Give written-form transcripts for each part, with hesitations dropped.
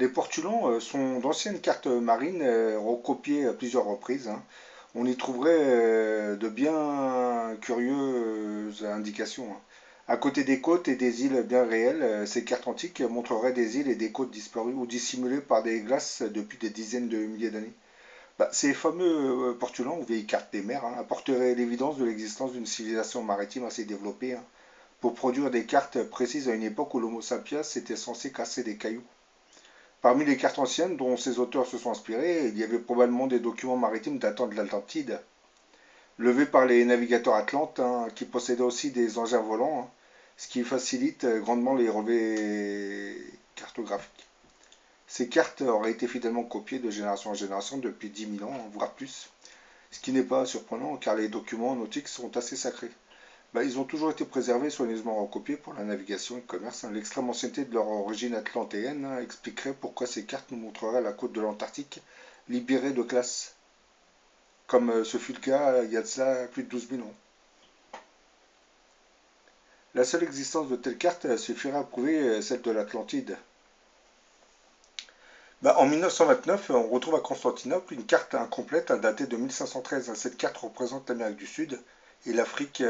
Les portulans sont d'anciennes cartes marines recopiées à plusieurs reprises, hein. On y trouverait de bien curieuses indications, hein. À côté des côtes et des îles bien réelles, ces cartes antiques montreraient des îles et des côtes disparues ou dissimulées par des glaces depuis des dizaines de milliers d'années. Ces fameux portulans ou vieilles cartes des mers, hein, apporteraient l'évidence de l'existence d'une civilisation maritime assez développée, hein, pour produire des cartes précises à une époque où l'Homo sapiens était censé casser des cailloux. Parmi les cartes anciennes dont ces auteurs se sont inspirés, il y avait probablement des documents maritimes datant de l'Atlantide, levés par les navigateurs atlantes, hein, qui possédaient aussi des engins volants, hein, ce qui facilite grandement les relevés cartographiques. Ces cartes auraient été fidèlement copiées de génération en génération depuis 10 000 ans, voire plus, ce qui n'est pas surprenant car les documents nautiques sont assez sacrés. Ils ont toujours été préservés, soigneusement recopiés pour la navigation et le commerce, hein. L'extrême ancienneté de leur origine atlantéenne, hein, expliquerait pourquoi ces cartes nous montreraient la côte de l'Antarctique libérée de glace, comme ce fut le cas il y a de cela plus de 12 000 ans. La seule existence de telles cartes suffirait à prouver celle de l'Atlantide. En 1929, on retrouve à Constantinople une carte incomplète datée de 1513. Cette carte représente l'Amérique du Sud et l'Afrique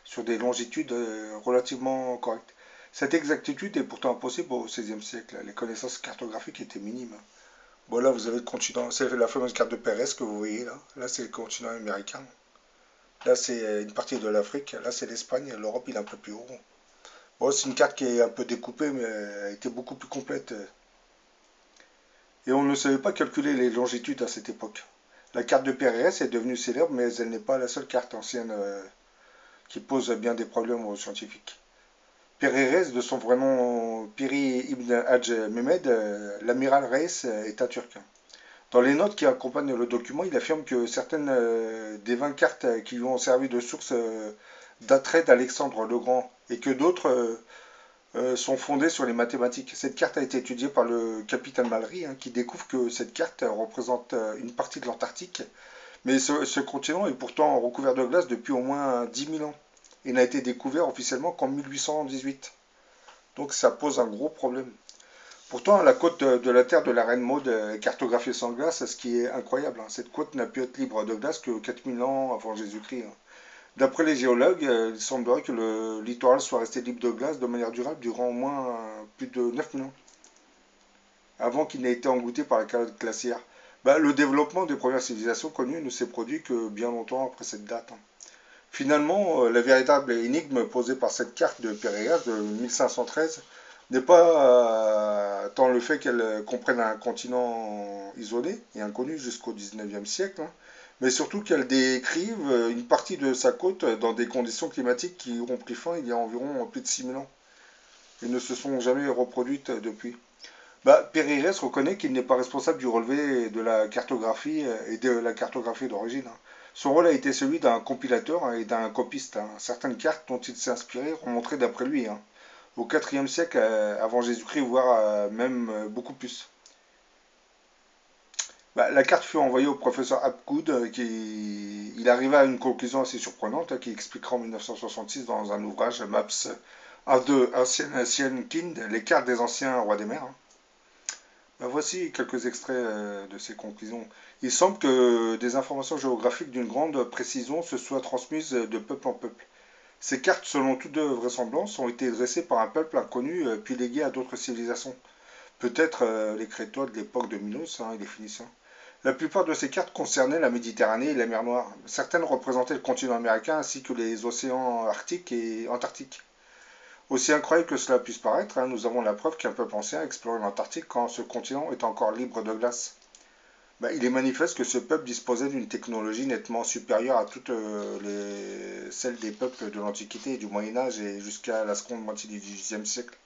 sur des longitudes relativement correctes. Cette exactitude est pourtant impossible au XVIe siècle. Les connaissances cartographiques étaient minimes. Bon, là, vous avez le continent. C'est la fameuse carte de Pérez que vous voyez là. Là, c'est le continent américain. Là, c'est une partie de l'Afrique. Là, c'est l'Espagne. L'Europe, il est un peu plus haut. Bon, c'est une carte qui est un peu découpée, mais elle était beaucoup plus complète. Et on ne savait pas calculer les longitudes à cette époque. La carte de Pérez est devenue célèbre, mais elle n'est pas la seule carte ancienne qui pose bien des problèmes aux scientifiques. Pérez, de son vrai nom Piri Ibn Hajj Mehmed, l'amiral Reis, est un Turc. Dans les notes qui accompagnent le document, il affirme que certaines des 20 cartes qui lui ont servi de source dateraient d'Alexandre le Grand et que d'autres sont fondées sur les mathématiques. Cette carte a été étudiée par le capitaine Mallory, hein, qui découvre que cette carte représente une partie de l'Antarctique, mais ce continent est pourtant recouvert de glace depuis au moins 10 000 ans et n'a été découvert officiellement qu'en 1818. Donc ça pose un gros problème. Pourtant, la côte de la terre de la Reine Maud est cartographiée sans glace, ce qui est incroyable, hein. Cette côte n'a pu être libre de glace que 4000 ans avant Jésus-Christ, hein. D'après les géologues, il semblerait que le littoral soit resté libre de glace de manière durable durant au moins plus de 9000 ans, avant qu'il n'ait été englouti par la calotte glaciaire. Le développement des premières civilisations connues ne s'est produit que bien longtemps après cette date, hein. Finalement, la véritable énigme posée par cette carte de Pérez de 1513 n'est pas tant le fait qu'elle comprenne un continent isolé et inconnu jusqu'au XIXe siècle, hein, mais surtout qu'elle décrive une partie de sa côte dans des conditions climatiques qui auront pris fin il y a environ plus de 6000 ans et ne se sont jamais reproduites depuis. Pérez reconnaît qu'il n'est pas responsable du relevé de la cartographie et de la cartographie d'origine, hein. Son rôle a été celui d'un compilateur, hein, et d'un copiste, hein. Certaines cartes dont il s'est inspiré remonteraient d'après lui, hein, au IVe siècle avant Jésus-Christ, voire même beaucoup plus. La carte fut envoyée au professeur Hapgood, qui il arriva à une conclusion assez surprenante, hein, qui expliquera en 1966 dans un ouvrage Maps of the Ancient Kind, les cartes des anciens rois des mers, hein. Voici quelques extraits de ces conclusions. Il semble que des informations géographiques d'une grande précision se soient transmises de peuple en peuple. Ces cartes, selon toute vraisemblance, ont été dressées par un peuple inconnu puis léguées à d'autres civilisations. Peut-être les Crétois de l'époque de Minos, hein, et les Phéniciens. La plupart de ces cartes concernaient la Méditerranée et la mer Noire. Certaines représentaient le continent américain ainsi que les océans arctiques et antarctiques. Aussi incroyable que cela puisse paraître, hein, nous avons la preuve qu'un peuple ancien a exploré l'Antarctique quand ce continent est encore libre de glace. Il est manifeste que ce peuple disposait d'une technologie nettement supérieure à toutes celles des peuples de l'Antiquité et du Moyen Âge et jusqu'à la seconde moitié du XVIIIe siècle.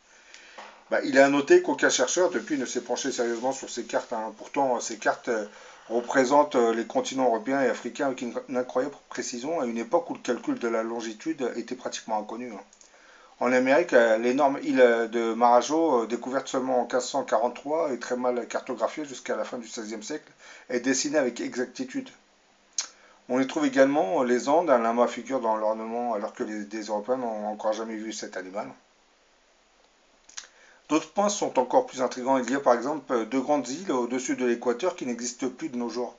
Il est à noter qu'aucun chercheur depuis ne s'est penché sérieusement sur ces cartes, hein. Pourtant, ces cartes représentent les continents européens et africains avec une incroyable précision à une époque où le calcul de la longitude était pratiquement inconnu, hein. En Amérique, l'énorme île de Marajo, découverte seulement en 1543 et très mal cartographiée jusqu'à la fin du XVIe siècle, est dessinée avec exactitude. On y trouve également les Andes, un lama figure dans l'ornement alors que des Européens n'ont encore jamais vu cet animal. D'autres points sont encore plus intrigants. Il y a par exemple deux grandes îles au-dessus de l'équateur qui n'existent plus de nos jours.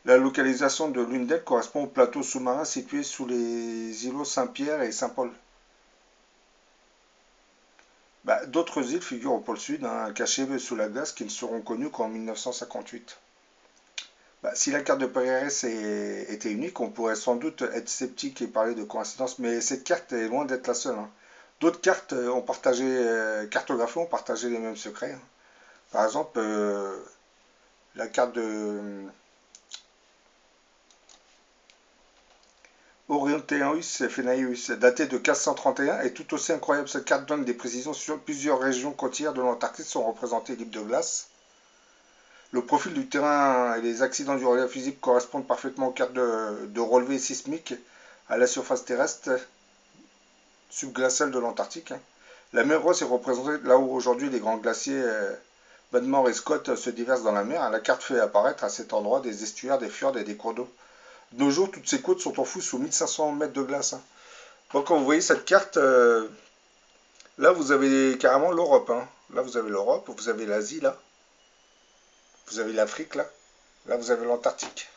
La localisation de l'une d'elles correspond au plateau sous-marin situé sous les îlots Saint-Pierre et Saint-Paul. D'autres îles figurent au pôle sud, hein, cachées sous la glace, qui ne seront connues qu'en 1958. Si la carte de Pérez était unique, on pourrait sans doute être sceptique et parler de coïncidence, mais cette carte est loin d'être la seule, hein. D'autres cartes cartographies ont partagé les mêmes secrets, hein. Par exemple, la carte de Orienteus Fenaeus, datée de 1531, est tout aussi incroyable. Cette carte donne des précisions sur plusieurs régions côtières de l'Antarctique sont représentées libres de glace. Le profil du terrain et les accidents du relief physique correspondent parfaitement aux cartes de relevé sismique à la surface terrestre subglaciale de l'Antarctique. La mer Ross est représentée là où aujourd'hui les grands glaciers Badmore et Scott se déversent dans la mer. La carte fait apparaître à cet endroit des estuaires, des fjords et des cours d'eau. De nos jours, toutes ces côtes sont enfouies sous 1500 mètres de glace, hein. Donc, quand vous voyez cette carte, là vous avez carrément l'Europe, hein. Là vous avez l'Europe, vous avez l'Asie là, vous avez l'Afrique là, là vous avez l'Antarctique.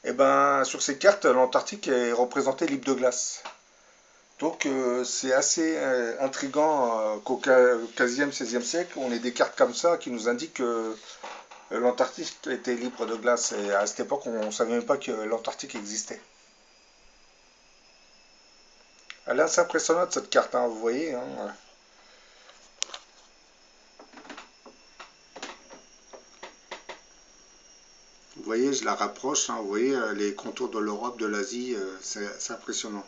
Et ben sur ces cartes, l'Antarctique est représenté libre de glace. Donc c'est assez intriguant qu'au 15e, 16e siècle, on ait des cartes comme ça qui nous indiquent que l'Antarctique était libre de glace. Et à cette époque, on ne savait même pas que l'Antarctique existait. Elle est assez impressionnante cette carte, hein, vous voyez, hein. Vous voyez, je la rapproche, hein, vous voyez les contours de l'Europe, de l'Asie, c'est impressionnant.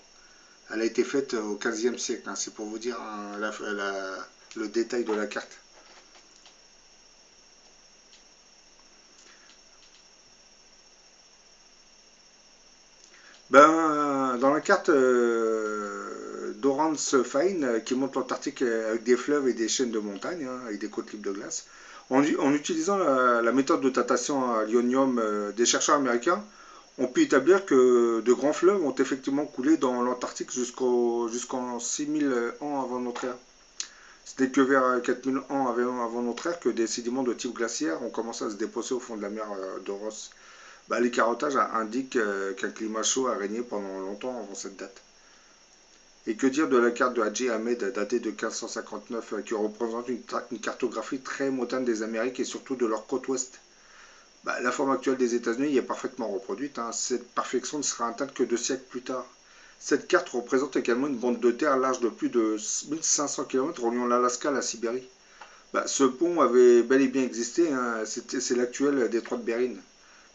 Elle a été faite au 15e siècle, hein, c'est pour vous dire hein, le détail de la carte. Dans la carte d'Orance Fine, qui montre l'Antarctique avec des fleuves et des chaînes de montagnes, hein, avec des côtes libres de glace, en utilisant la méthode de datation à l'ionium des chercheurs américains, on peut établir que de grands fleuves ont effectivement coulé dans l'Antarctique jusqu'en 6000 ans avant notre ère. C'était que vers 4000 ans avant notre ère que des sédiments de type glaciaire ont commencé à se déposer au fond de la mer de Ross. Les carottages indiquent qu'un climat chaud a régné pendant longtemps avant cette date. Et que dire de la carte de Hadji Ahmed datée de 1559 qui représente une cartographie très moderne des Amériques et surtout de leur côte ouest. La forme actuelle des États-Unis y est parfaitement reproduite, hein. Cette perfection ne sera atteinte que 2 siècles plus tard. Cette carte représente également une bande de terre large de plus de 1500 km reliant l'Alaska à la Sibérie. Ce pont avait bel et bien existé, hein. C'est l'actuel détroit de Bering.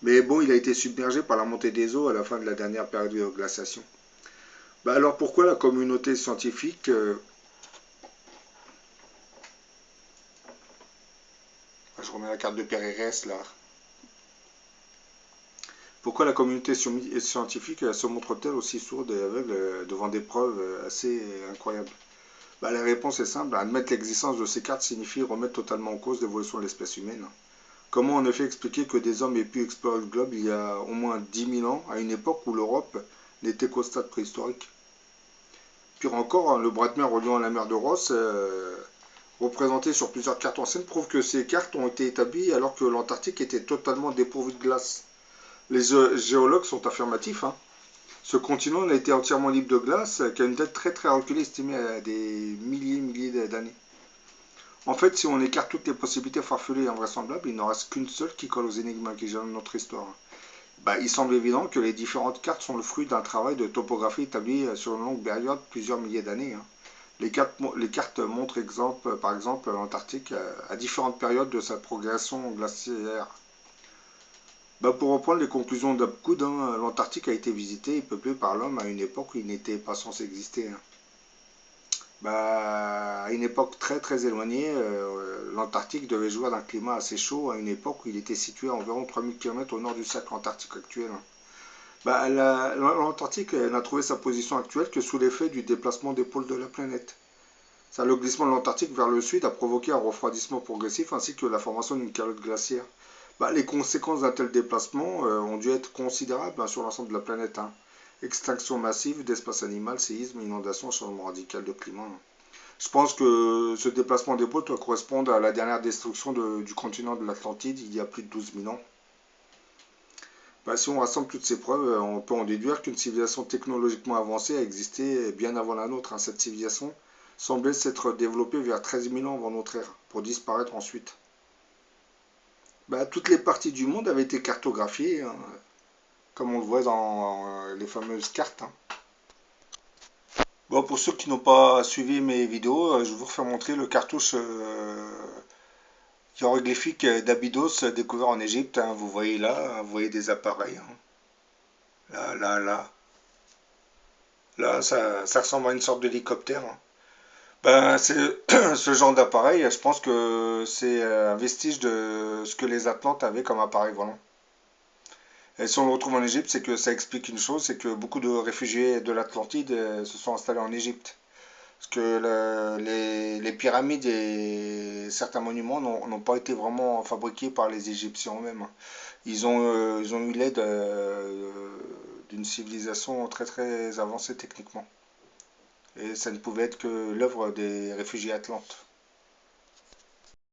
Mais bon, il a été submergé par la montée des eaux à la fin de la dernière période de glaciation. Alors pourquoi la communauté scientifique je remets la carte de Pérez là. Pourquoi la communauté scientifique se montre-t-elle aussi sourde et aveugle devant des preuves assez incroyables? La réponse est simple. Admettre l'existence de ces cartes signifie remettre totalement en cause l'évolution de l'espèce humaine. Comment en effet expliquer que des hommes aient pu explorer le globe il y a au moins 10 000 ans, à une époque où l'Europe n'était qu'au stade préhistorique? Pire encore, le bras de mer reliant à la mer de Ross, représenté sur plusieurs cartes anciennes, prouve que ces cartes ont été établies alors que l'Antarctique était totalement dépourvu de glace. Les géologues sont affirmatifs, hein. Ce continent n'a été entièrement libre de glace qu'à une date très très reculée, estimée à des milliers d'années. En fait, si on écarte toutes les possibilités farfelues et invraisemblables, il n'en reste qu'une seule qui colle aux énigmes qui gèrent notre histoire. Il semble évident que les différentes cartes sont le fruit d'un travail de topographie établi sur une longue période, plusieurs milliers d'années, hein. Les cartes montrent par exemple l'Antarctique à différentes périodes de sa progression glaciaire. Pour reprendre les conclusions d'Hapgood, hein, l'Antarctique a été visité et peuplé par l'homme à une époque où il n'était pas censé exister, hein. À une époque très très éloignée, l'Antarctique devait jouir d'un climat assez chaud à une époque où il était situé à environ 3000 km au nord du cercle antarctique actuel, hein. L'Antarctique n'a trouvé sa position actuelle que sous l'effet du déplacement des pôles de la planète. Le glissement de l'Antarctique vers le sud a provoqué un refroidissement progressif ainsi que la formation d'une calotte glaciaire. Les conséquences d'un tel déplacement ont dû être considérables, hein, sur l'ensemble de la planète, hein. Extinction massive d'espèces animales, séismes, inondations, changement radical de climat, hein. Je pense que ce déplacement d'épaule doit correspondre à la dernière destruction du continent de l'Atlantide il y a plus de 12 000 ans. Bah, si on rassemble toutes ces preuves, on peut en déduire qu'une civilisation technologiquement avancée a existé bien avant la nôtre, hein. Cette civilisation semblait s'être développée vers 13 000 ans avant notre ère, pour disparaître ensuite. Bah, toutes les parties du monde avaient été cartographiées, hein, comme on le voit dans les fameuses cartes, hein. Bon, pour ceux qui n'ont pas suivi mes vidéos, je vais vous refaire montrer le cartouche hiéroglyphique d'Abydos découvert en Égypte, hein. Vous voyez là, vous voyez des appareils, hein. Là, là, là. Là, ça ressemble à une sorte d'hélicoptère, hein. Ben, c'est ce genre d'appareil, je pense que c'est un vestige de ce que les Atlantes avaient comme appareil volant. Et si on le retrouve en Égypte, c'est que ça explique une chose, c'est que beaucoup de réfugiés de l'Atlantide se sont installés en Égypte. Parce que les pyramides et certains monuments n'ont pas été vraiment fabriqués par les Égyptiens eux-mêmes, hein. Ils ont eu l'aide d'une civilisation très très avancée techniquement. Et ça ne pouvait être que l'œuvre des réfugiés atlantes.